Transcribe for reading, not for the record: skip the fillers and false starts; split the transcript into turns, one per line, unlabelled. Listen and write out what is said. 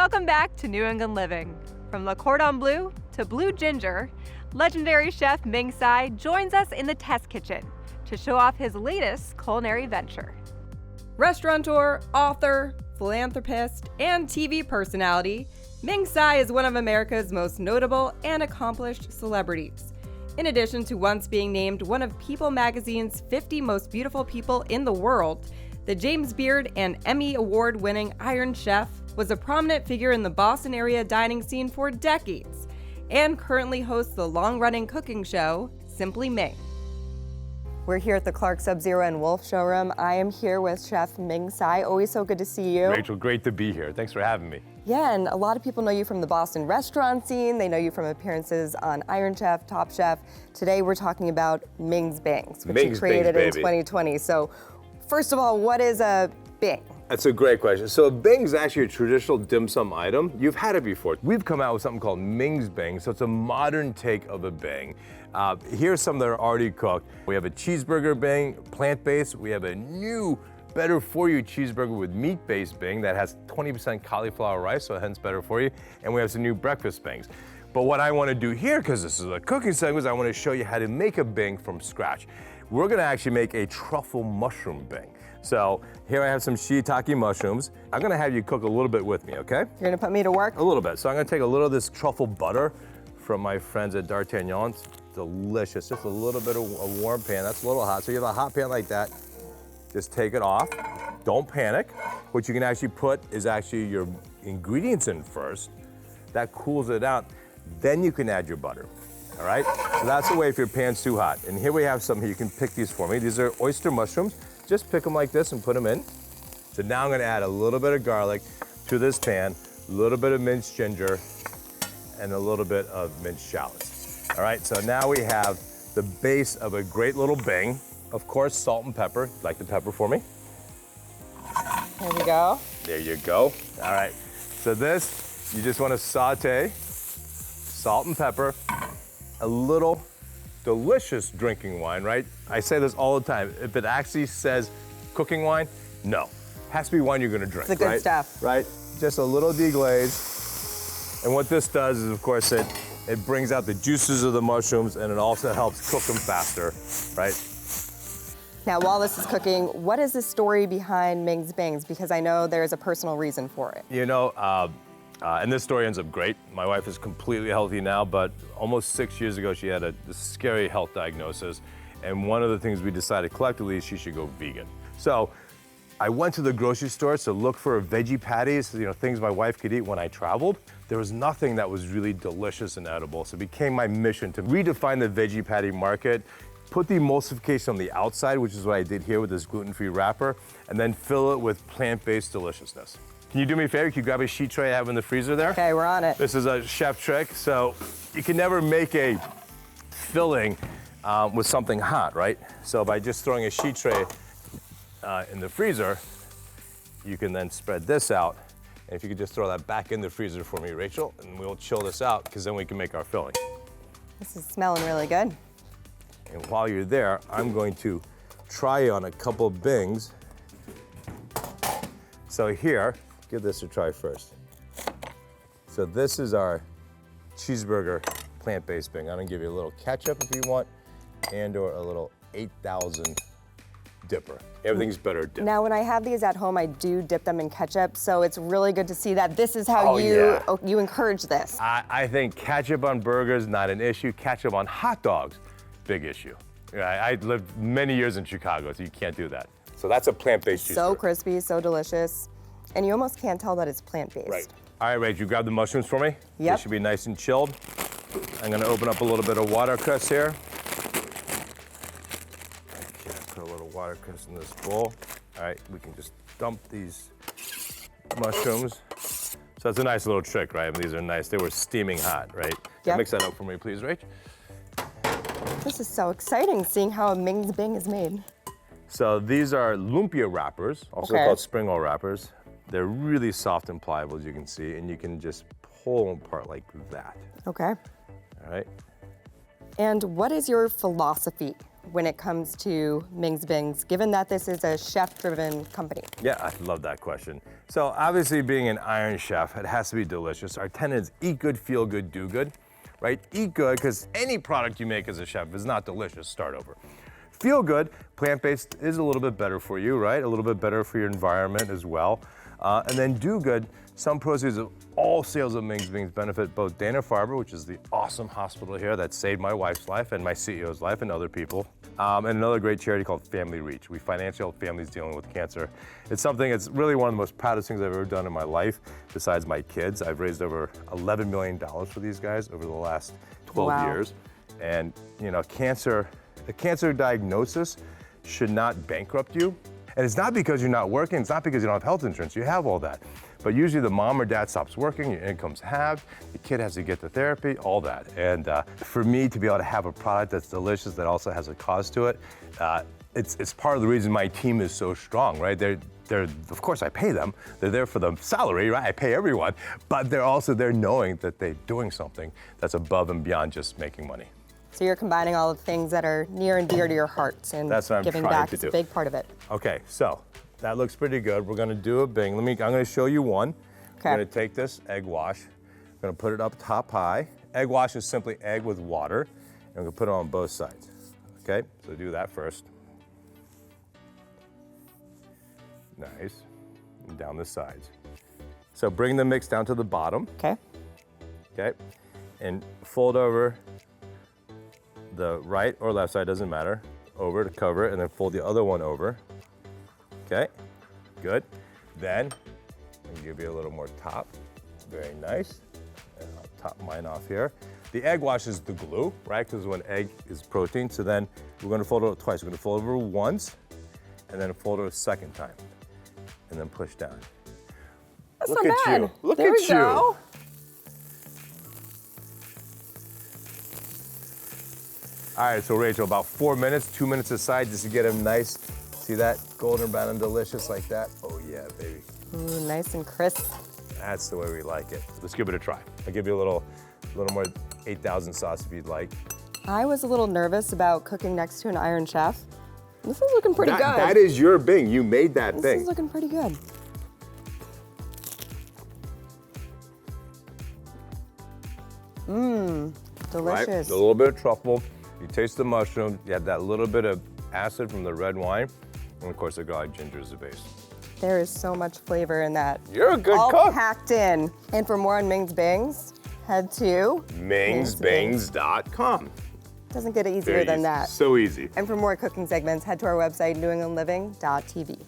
Welcome back to New England Living. From Le Cordon Bleu to Blue Ginger, legendary chef Ming Tsai joins us in the test kitchen to show off his latest culinary venture. Restaurateur, author, philanthropist, and TV personality, Ming Tsai is one of America's most notable and accomplished celebrities. In addition to once being named one of People magazine's 50 most beautiful people in the world, the James Beard and Emmy Award-winning Iron Chef was a prominent figure in the Boston area dining scene for decades and currently hosts the long-running cooking show, Simply Ming. We're here at the Clark Sub-Zero and Wolf showroom. I am here with Chef Ming Tsai. Always so good to see you.
Rachel, great to be here. Thanks for having me.
Yeah, and a lot of people know you from the Boston restaurant scene. They know you from appearances on Iron Chef, Top Chef. Today we're talking about Ming's Bangs, which you created in 2020. So first of all, what is a Bing?
That's a great question. So a Bing is actually a traditional dim sum item. You've had it before. We've come out with something called Ming's Bang, so it's a modern take of a Bang. Here's some that are already cooked. We have a cheeseburger Bang, plant-based. We have a new, better-for-you cheeseburger with meat-based Bang that has 20% cauliflower rice, so hence better for you. And we have some new breakfast Bangs. But what I want to do here, because this is a cooking segment, is I want to show you how to make a Bang from scratch. We're going to actually make a truffle mushroom Bang. So here I have some shiitake mushrooms. I'm gonna have you cook a little bit with me, okay?
You're gonna put me to work?
A little bit. So I'm gonna take a little of this truffle butter from my friends at D'Artagnan. It's delicious. Just a little bit of a warm pan. That's a little hot. So you have a hot pan like that. Just take it off. Don't panic. What you can actually put is actually your ingredients in first. That cools it out. Then you can add your butter. All right? So that's the way if your pan's too hot. And here we have some here. You can pick these for me. These are oyster mushrooms. Just pick them like this and put them in. So now I'm gonna add a little bit of garlic to this pan, a little bit of minced ginger, and a little bit of minced shallots. All right, so now we have the base of a great little Bang. Of course, salt and pepper. Like the pepper for me?
Here we go.
There you go. All right, so this, you just wanna saute, salt and pepper, a little delicious drinking wine, right? I say this all the time. If it actually says cooking wine, no. Has to be wine you're gonna drink,
it's the good stuff.
Right? Just a little deglaze. And what this does is, of course, it brings out the juices of the mushrooms and it also helps cook them faster, right?
Now, while this is cooking, what is the story behind Ming's Bangs? Because I know there's a personal reason for it.
You know, and this story ends up great. My wife is completely healthy now, but almost 6 years ago, she had a scary health diagnosis. And one of the things we decided collectively is she should go vegan. So I went to the grocery store to look for veggie patties, you know, things my wife could eat when I traveled. There was nothing that was really delicious and edible. So it became my mission to redefine the veggie patty market, put the emulsification on the outside, which is what I did here with this gluten-free wrapper, and then fill it with plant-based deliciousness. Can you do me a favor? Can you grab a sheet tray I have in the freezer there?
Okay, we're on it.
This is a chef trick. So you can never make a filling with something hot, right? So by just throwing a sheet tray in the freezer, you can then spread this out. And if you could just throw that back in the freezer for me, Rachel, and we'll chill this out because then we can make our filling.
This is smelling really good.
And while you're there, I'm going to try on a couple of Bings. So here, give this a try first. So this is our cheeseburger plant-based Bing. I'm gonna give you a little ketchup if you want, and or a little 8,000 dipper. Everything's better dipped.
Now, when I have these at home, I do dip them in ketchup, so it's really good to see that this is how you encourage this.
I think ketchup on burgers, not an issue. Ketchup on hot dogs, big issue. I lived many years in Chicago, so you can't do that. So that's a plant-based cheeseburger.
So crispy, so delicious. And you almost can't tell that it's plant-based.
Right. All right, Rach, you grab the mushrooms for me?
Yep.
They should be nice and chilled. I'm gonna open up a little bit of watercress here. Okay, put a little watercress in this bowl. All right, we can just dump these mushrooms. So that's a nice little trick, right? I mean, these are nice. They were steaming hot, right?
Yep.
Mix that up for me, please, Rach.
This is so exciting, seeing how a Ming's Bing is made.
So these are lumpia wrappers, also called spring roll wrappers. They're really soft and pliable, as you can see, and you can just pull them apart like that.
Okay.
All right.
And what is your philosophy
when it comes to Ming's Bings, given that this is a chef-driven company?
Yeah, I love that question. So obviously being an Iron Chef, it has to be delicious. Our tenet is eat good, feel good, do good, right? Eat good, because any product you make as a chef is not delicious, start over. Feel good, plant-based is a little bit better for you, right? A little bit better for your environment as well. And then do good, some proceeds of all sales of Ming's Bings benefit both Dana-Farber, which is the awesome hospital here that saved my wife's life and my CEO's life and other people, and another great charity called Family Reach. We finance help families dealing with cancer. It's something, it's really one of the most proudest things I've ever done in my life, besides my kids. I've raised over $11 million for these guys over the last 12 years. And you know, a cancer diagnosis should not bankrupt you. And it's not because you're not working, it's not because you don't have health insurance, you have all that. But usually the mom or dad stops working, your income's halved, the kid has to get to therapy, all that. And for me to be able to have a product that's delicious, that also has a cause to it, it's part of the reason my team is so strong, right? They're, of course I pay them, they're there for the salary, right? I pay everyone, but they're also there knowing that they're doing something that's above and beyond just making money.
So you're combining all the things that are near and dear to your hearts, and
that's what I'm
giving
trying
back
to
is
do.
a big part of it.
Okay, so that looks pretty good. We're gonna do a Bing. I'm gonna show you one.
Okay.
I'm gonna take this egg wash, I'm gonna put it up top high. Egg wash is simply egg with water, and I'm gonna put it on both sides. Okay, so do that first. Nice, and down the sides. So bring the mix down to the bottom.
Okay.
Okay, and fold over the right or left side, doesn't matter, over to cover it, and then fold the other one over. Okay, good. Then, I'll give you a little more top. Very nice. And I'll top mine off here. The egg wash is the glue, right? Because when egg is protein, so then we're gonna fold it over twice. We're gonna fold over once, and then fold it a second time, and then push down.
That's
Look
not
at
bad.
you. Look
there
at
we
you.
Go.
All right, so Rachel, about 4 minutes, 2 minutes aside, just to get them nice. See that? Golden brown and delicious like that. Oh yeah, baby.
Ooh, nice and crisp.
That's the way we like it. Let's give it a try. I'll give you a little more 8,000 sauce if you'd like.
I was a little nervous about cooking next to an Iron Chef. This is looking pretty good.
That is your Bing. You made that
This
Bing.
is looking pretty good. Mmm, delicious.
Right? A little bit of truffle. You taste the mushroom. You have that little bit of acid from the red wine. And of course, the garlic ginger is the base.
There is so much flavor in that.
You're a good
all
cook.
packed in. And for more on Ming's Bings, head to
mingsbings.com.
Doesn't get easier
Very
than
easy.
that.
So easy.
And for more cooking segments, head to our website, newenglandliving.tv.